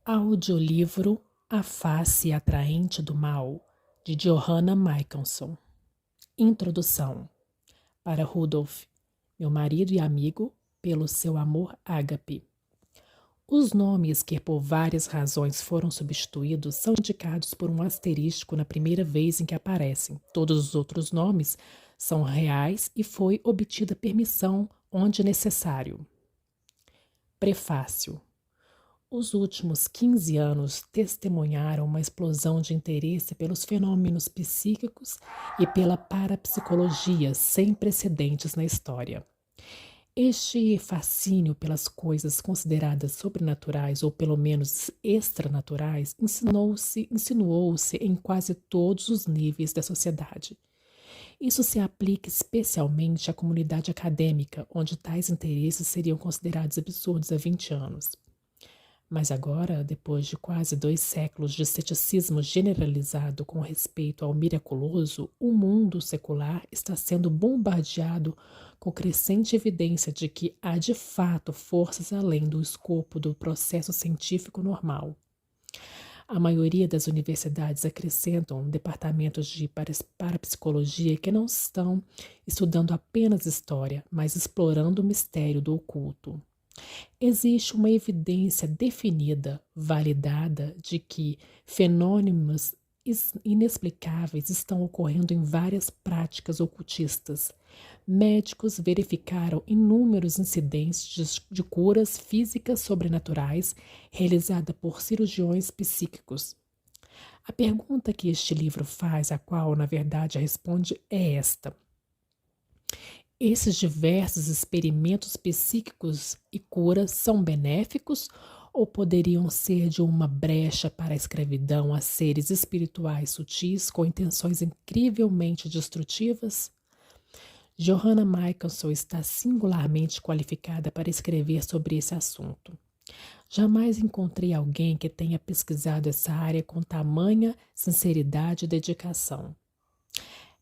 Audiolivro A Face Atraente do Mal, de Johanna Michelson. Introdução. Para Rudolf, meu marido e amigo, pelo seu amor ágape. Os nomes que por várias razões foram substituídos são indicados por um asterisco na primeira vez em que aparecem. Todos os outros nomes são reais e foi obtida permissão onde necessário. Prefácio. Os últimos 15 anos testemunharam uma explosão de interesse pelos fenômenos psíquicos e pela parapsicologia sem precedentes na história. Este fascínio pelas coisas consideradas sobrenaturais ou pelo menos extranaturais insinuou-se em quase todos os níveis da sociedade. Isso se aplica especialmente à comunidade acadêmica, onde tais interesses seriam considerados absurdos há 20 anos. Mas agora, depois de quase 2 séculos de ceticismo generalizado com respeito ao miraculoso, o mundo secular está sendo bombardeado com crescente evidência de que há de fato forças além do escopo do processo científico normal. A maioria das universidades acrescentam departamentos de parapsicologia que não estão estudando apenas história, mas explorando o mistério do oculto. Existe uma evidência definida, validada, de que fenômenos inexplicáveis estão ocorrendo em várias práticas ocultistas. Médicos verificaram inúmeros incidentes de curas físicas sobrenaturais realizadas por cirurgiões psíquicos. A pergunta que este livro faz, a qual, na verdade, responde, é esta. Esses diversos experimentos psíquicos e curas são benéficos ou poderiam ser de uma brecha para a escravidão a seres espirituais sutis com intenções incrivelmente destrutivas? Johanna Michelson está singularmente qualificada para escrever sobre esse assunto. Jamais encontrei alguém que tenha pesquisado essa área com tamanha sinceridade e dedicação.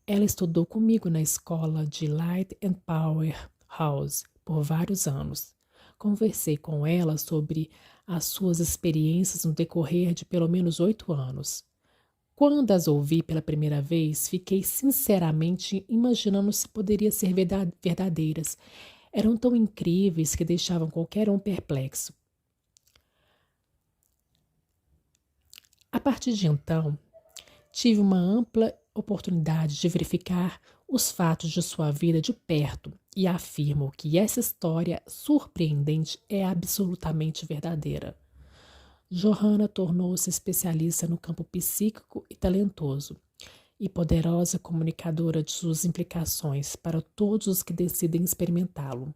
Ela estudou comigo na escola de Light and Power House por vários anos. Conversei com ela sobre as suas experiências no decorrer de pelo menos 8 anos. Quando as ouvi pela primeira vez, fiquei sinceramente imaginando se poderiam ser verdadeiras. Eram tão incríveis que deixavam qualquer um perplexo. A partir de então, tive uma ampla oportunidade de verificar os fatos de sua vida de perto e afirmo que essa história surpreendente é absolutamente verdadeira. Johanna tornou-se especialista no campo psíquico e talentoso, e poderosa comunicadora de suas implicações para todos os que decidem experimentá-lo.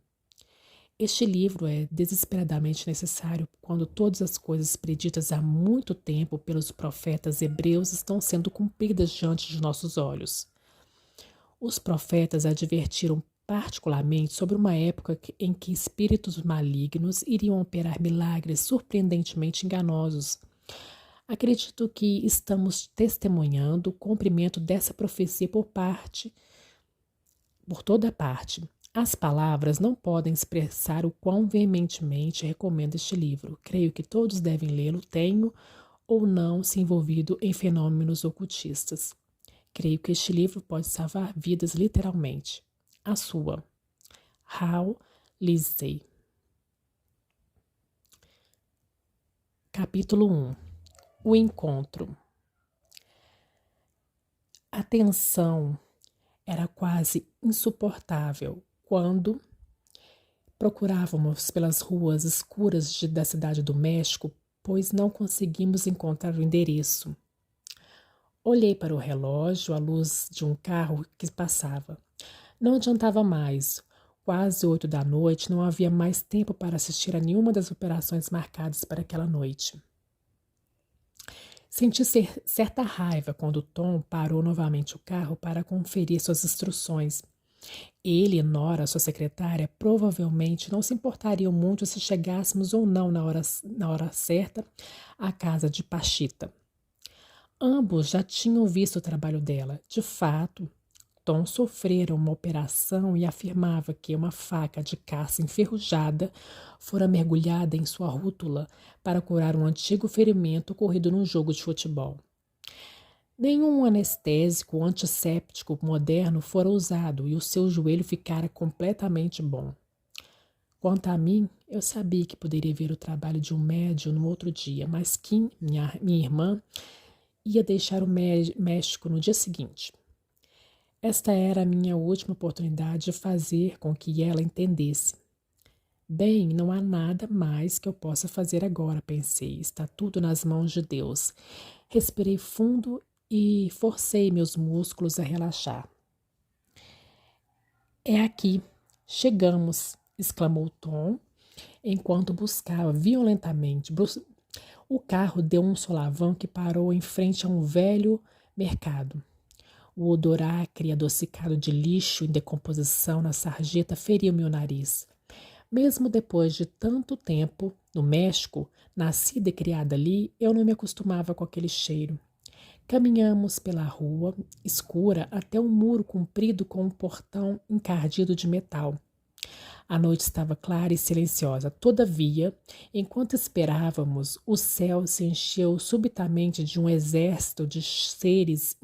Este livro é desesperadamente necessário quando todas as coisas preditas há muito tempo pelos profetas hebreus estão sendo cumpridas diante de nossos olhos. Os profetas advertiram particularmente sobre uma época em que espíritos malignos iriam operar milagres surpreendentemente enganosos. Acredito que estamos testemunhando o cumprimento dessa profecia por toda parte. As palavras não podem expressar o quão veementemente recomendo este livro. Creio que todos devem lê-lo, tenho ou não se envolvido em fenômenos ocultistas. Creio que este livro pode salvar vidas literalmente. A sua. Hal Lindsey. Capítulo 1. O encontro. A tensão era quase insuportável quando procurávamos pelas ruas escuras da cidade do México, pois não conseguimos encontrar o endereço. Olhei para o relógio à luz de um carro que passava. Não adiantava mais. Quase 8 da noite, não havia mais tempo para assistir a nenhuma das operações marcadas para aquela noite. Senti certa raiva quando Tom parou novamente o carro para conferir suas instruções. Ele e Nora, sua secretária, provavelmente não se importariam muito se chegássemos ou não na hora certa à casa de Pachita. Ambos já tinham visto o trabalho dela. De fato, Tom sofrera uma operação e afirmava que uma faca de caça enferrujada fora mergulhada em sua rútula para curar um antigo ferimento ocorrido num jogo de futebol. Nenhum anestésico ou antisséptico moderno fora usado e o seu joelho ficara completamente bom. Quanto a mim, eu sabia que poderia ver o trabalho de um médium no outro dia, mas Kim, minha irmã, ia deixar o México no dia seguinte. Esta era a minha última oportunidade de fazer com que ela entendesse. Bem, não há nada mais que eu possa fazer agora, pensei. Está tudo nas mãos de Deus. Respirei fundo e forcei meus músculos a relaxar. É aqui. Chegamos, exclamou Tom, enquanto buscava violentamente. O carro deu um solavanco e parou em frente a um velho mercado. O odor acre e adocicado de lixo em decomposição na sarjeta feriu meu nariz. Mesmo depois de tanto tempo no México, nascida e criada ali, eu não me acostumava com aquele cheiro. Caminhamos pela rua escura até um muro comprido com um portão encardido de metal. A noite estava clara e silenciosa. Todavia, enquanto esperávamos, o céu se encheu subitamente de um exército de seres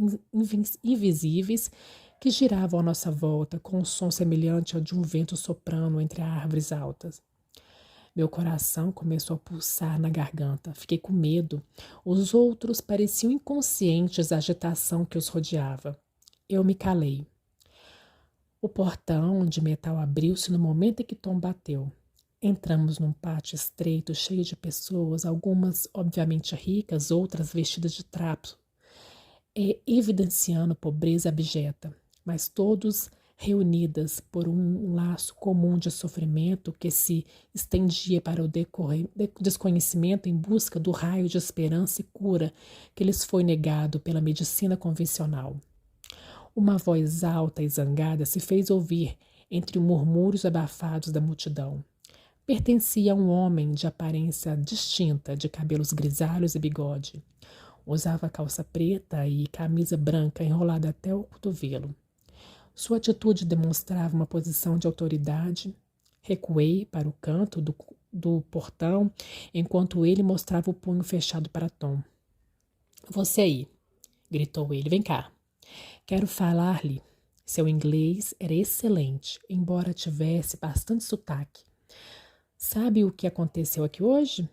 invisíveis que giravam à nossa volta com um som semelhante ao de um vento soprando entre árvores altas. Meu coração começou a pulsar na garganta. Fiquei com medo. Os outros pareciam inconscientes da agitação que os rodeava. Eu me calei. O portão de metal abriu-se no momento em que Tom bateu. Entramos num pátio estreito, cheio de pessoas, algumas obviamente ricas, outras vestidas de trapo, evidenciando pobreza abjeta, mas todos reunidas por um laço comum de sofrimento que se estendia para o desconhecimento em busca do raio de esperança e cura que lhes foi negado pela medicina convencional. Uma voz alta e zangada se fez ouvir entre murmúrios abafados da multidão. Pertencia a um homem de aparência distinta, de cabelos grisalhos e bigode. Usava calça preta e camisa branca enrolada até o cotovelo. Sua atitude demonstrava uma posição de autoridade. Recuei para o canto do portão, enquanto ele mostrava o punho fechado para Tom. Você aí, gritou ele, vem cá. Quero falar-lhe. Seu inglês era excelente, embora tivesse bastante sotaque. Sabe o que aconteceu aqui hoje?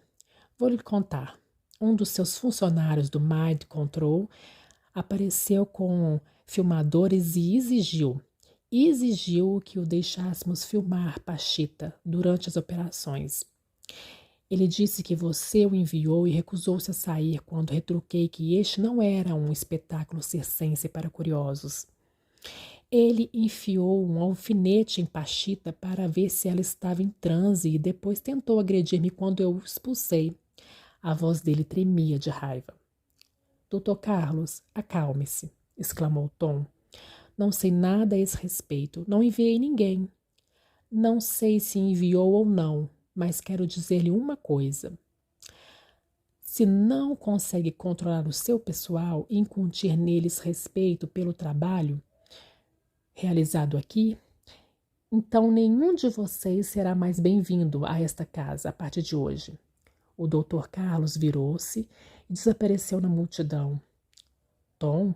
Vou lhe contar. Um dos seus funcionários do Mind Control apareceu com filmadores e exigiu que o deixássemos filmar Pachita durante as operações. Ele disse que você o enviou e recusou-se a sair quando retruquei que este não era um espetáculo circense para curiosos. Ele enfiou um alfinete em Pachita para ver se ela estava em transe e depois tentou agredir-me quando eu o expulsei. A voz dele tremia de raiva. Dr. Carlos, acalme-se, exclamou Tom. Não sei nada a esse respeito. Não enviei ninguém. Não sei se enviou ou não, mas quero dizer-lhe uma coisa. Se não consegue controlar o seu pessoal e incutir neles respeito pelo trabalho realizado aqui, então nenhum de vocês será mais bem-vindo a esta casa a partir de hoje. O Dr. Carlos virou-se e desapareceu na multidão. Tom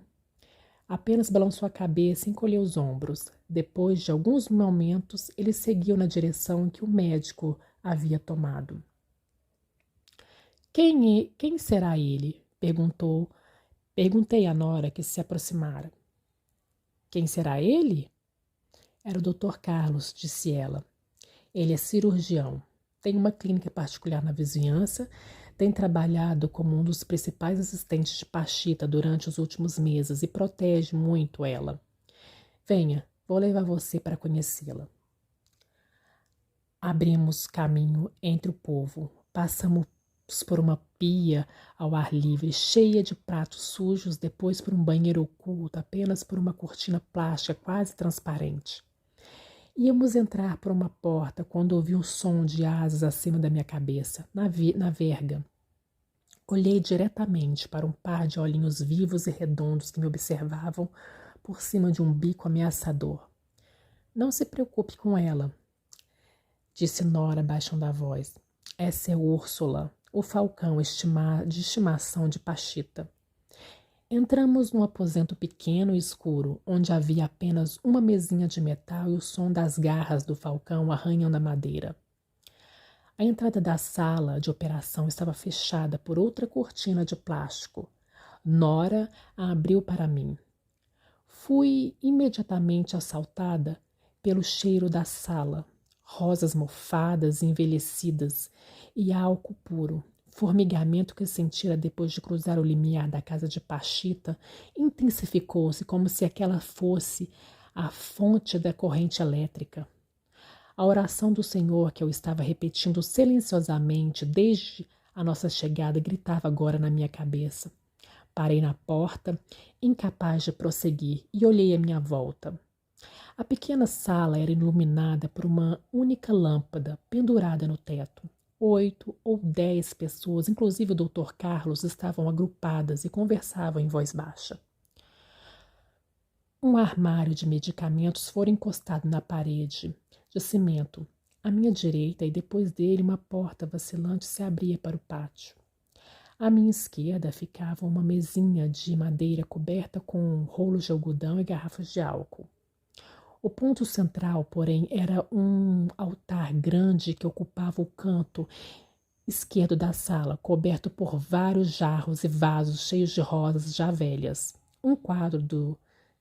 apenas balançou a cabeça e encolheu os ombros. Depois de alguns momentos, ele seguiu na direção que o médico havia tomado. Quem será ele? Perguntei a Nora que se aproximara. Quem será ele? Era o Dr. Carlos, disse ela. Ele é cirurgião. Tem uma clínica particular na vizinhança. Tem trabalhado como um dos principais assistentes de Pachita durante os últimos meses e protege muito ela. Venha, vou levar você para conhecê-la. Abrimos caminho entre o povo. Passamos por uma pia ao ar livre, cheia de pratos sujos, depois por um banheiro oculto, apenas por uma cortina plástica quase transparente. Íamos entrar por uma porta quando ouvi um som de asas acima da minha cabeça, na verga. Olhei diretamente para um par de olhinhos vivos e redondos que me observavam por cima de um bico ameaçador. Não se preocupe com ela, disse Nora baixando a voz. Essa é Úrsula, o falcão de estimação de Pachita. Entramos num aposento pequeno e escuro, onde havia apenas uma mesinha de metal e o som das garras do falcão arranhando a madeira. A entrada da sala de operação estava fechada por outra cortina de plástico. Nora a abriu para mim. Fui imediatamente assaltada pelo cheiro da sala, rosas mofadas e envelhecidas e álcool puro. Formigamento que sentira depois de cruzar o limiar da casa de Pachita intensificou-se como se aquela fosse a fonte da corrente elétrica. A oração do Senhor que eu estava repetindo silenciosamente desde a nossa chegada gritava agora na minha cabeça. Parei na porta, incapaz de prosseguir, e olhei à minha volta. A pequena sala era iluminada por uma única lâmpada pendurada no teto. 8 ou 10 pessoas, inclusive o Dr. Carlos, estavam agrupadas e conversavam em voz baixa. Um armário de medicamentos fora encostado na parede de cimento à minha direita e depois dele uma porta vacilante se abria para o pátio. À minha esquerda ficava uma mesinha de madeira coberta com rolos de algodão e garrafas de álcool. O ponto central, porém, era um altar grande que ocupava o canto esquerdo da sala, coberto por vários jarros e vasos cheios de rosas já velhas. Um quadro do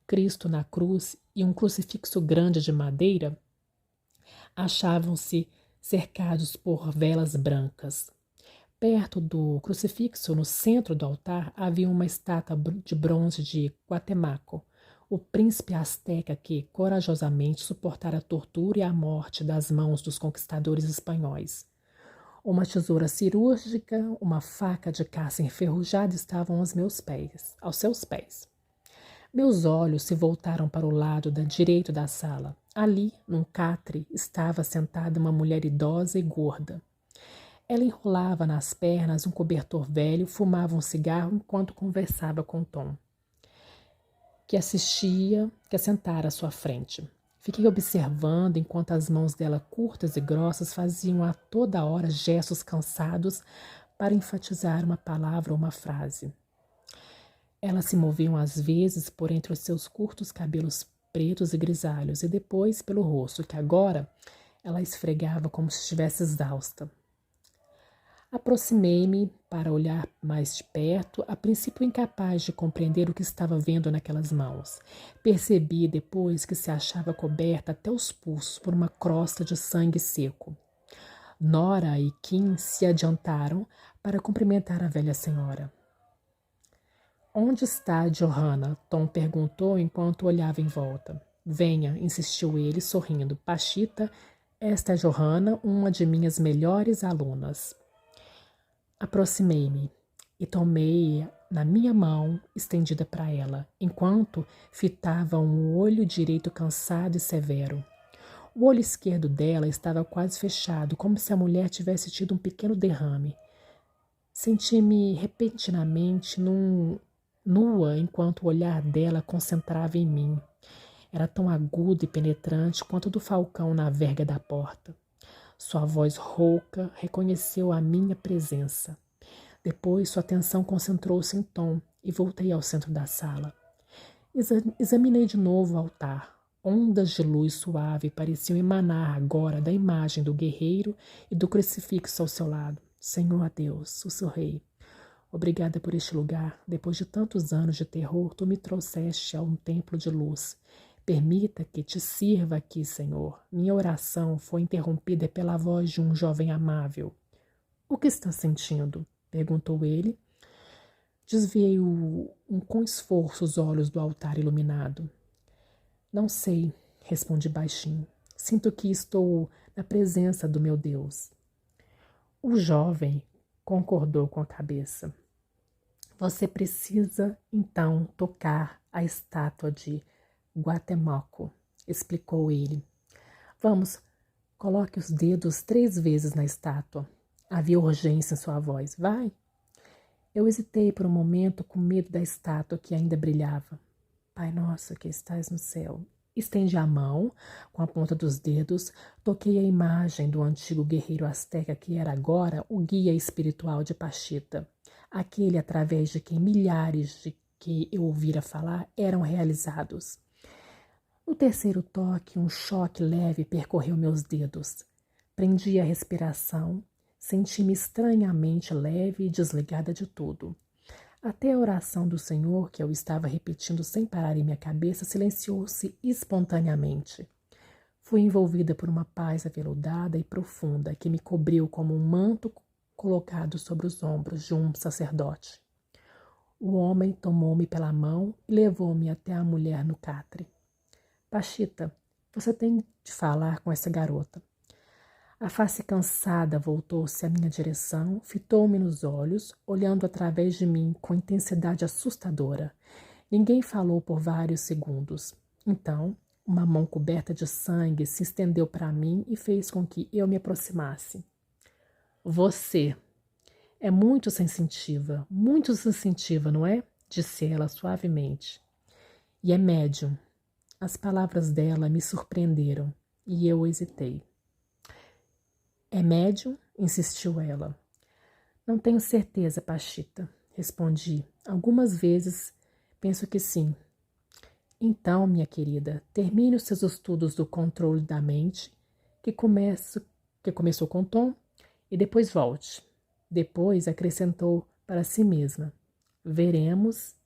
Cristo na cruz e um crucifixo grande de madeira achavam-se cercados por velas brancas. Perto do crucifixo, no centro do altar, havia uma estátua de bronze de Guatemaco, o príncipe asteca que corajosamente suportara a tortura e a morte das mãos dos conquistadores espanhóis. Uma tesoura cirúrgica, uma faca de caça enferrujada estavam aos seus pés. Meus olhos se voltaram para o lado direito da sala. Ali, num catre, estava sentada uma mulher idosa e gorda. Ela enrolava nas pernas um cobertor velho, fumava um cigarro enquanto conversava com Tom, que assentara à sua frente. Fiquei observando enquanto as mãos dela, curtas e grossas, faziam a toda hora gestos cansados para enfatizar uma palavra ou uma frase. Elas se moviam às vezes por entre os seus curtos cabelos pretos e grisalhos e depois pelo rosto, que agora ela esfregava como se estivesse exausta. Aproximei-me para olhar mais de perto, a princípio incapaz de compreender o que estava vendo naquelas mãos. Percebi depois que se achava coberta até os pulsos por uma crosta de sangue seco. Nora e Kim se adiantaram para cumprimentar a velha senhora. Onde está Johanna? Tom perguntou enquanto olhava em volta. Venha, insistiu ele, sorrindo. Pachita, esta é Johanna, uma de minhas melhores alunas. Aproximei-me e tomei na minha mão estendida para ela, enquanto fitava um olho direito cansado e severo. O olho esquerdo dela estava quase fechado, como se a mulher tivesse tido um pequeno derrame. Senti-me repentinamente nua enquanto o olhar dela concentrava em mim. Era tão agudo e penetrante quanto o do falcão na verga da porta. Sua voz rouca reconheceu a minha presença. Depois sua atenção concentrou-se em Tom e voltei ao centro da sala. Examinei de novo o altar. Ondas de luz suave pareciam emanar agora da imagem do guerreiro e do crucifixo ao seu lado. Senhor Deus, sussurrei. Obrigada por este lugar. Depois de tantos anos de terror, tu me trouxeste a um templo de luz. Permita que te sirva aqui, Senhor. Minha oração foi interrompida pela voz de um jovem amável. O que está sentindo? Perguntou ele. Desviei com esforço os olhos do altar iluminado. Não sei, respondi baixinho. Sinto que estou na presença do meu Deus. O jovem concordou com a cabeça. Você precisa, então, tocar a estátua de Guatemaco, explicou ele. Vamos, coloque os dedos 3 vezes na estátua. Havia urgência em sua voz. Vai. Eu hesitei por um momento com medo da estátua que ainda brilhava. Pai nosso que estais no céu. Estendi a mão, com a ponta dos dedos, toquei a imagem do antigo guerreiro asteca que era agora o guia espiritual de Pachita, aquele através de quem milhares de que eu ouvira falar eram realizados. No terceiro toque, um choque leve percorreu meus dedos. Prendi a respiração, senti-me estranhamente leve e desligada de tudo. Até a oração do Senhor, que eu estava repetindo sem parar em minha cabeça, silenciou-se espontaneamente. Fui envolvida por uma paz aveludada e profunda que me cobriu como um manto colocado sobre os ombros de um sacerdote. O homem tomou-me pela mão e levou-me até a mulher no catre. Pachita, você tem de falar com essa garota. A face cansada voltou-se à minha direção, fitou-me nos olhos, olhando através de mim com intensidade assustadora. Ninguém falou por vários segundos. Então, uma mão coberta de sangue se estendeu para mim e fez com que eu me aproximasse. Você é muito sensitiva, não é? Disse ela suavemente. E é médium. As palavras dela me surpreenderam e eu hesitei. É médium? Insistiu ela. Não tenho certeza, Pachita, respondi. Algumas vezes penso que sim. Então, minha querida, termine os seus estudos do controle da mente, que começou com Tom, e depois volte. Depois acrescentou para si mesma. Veremos.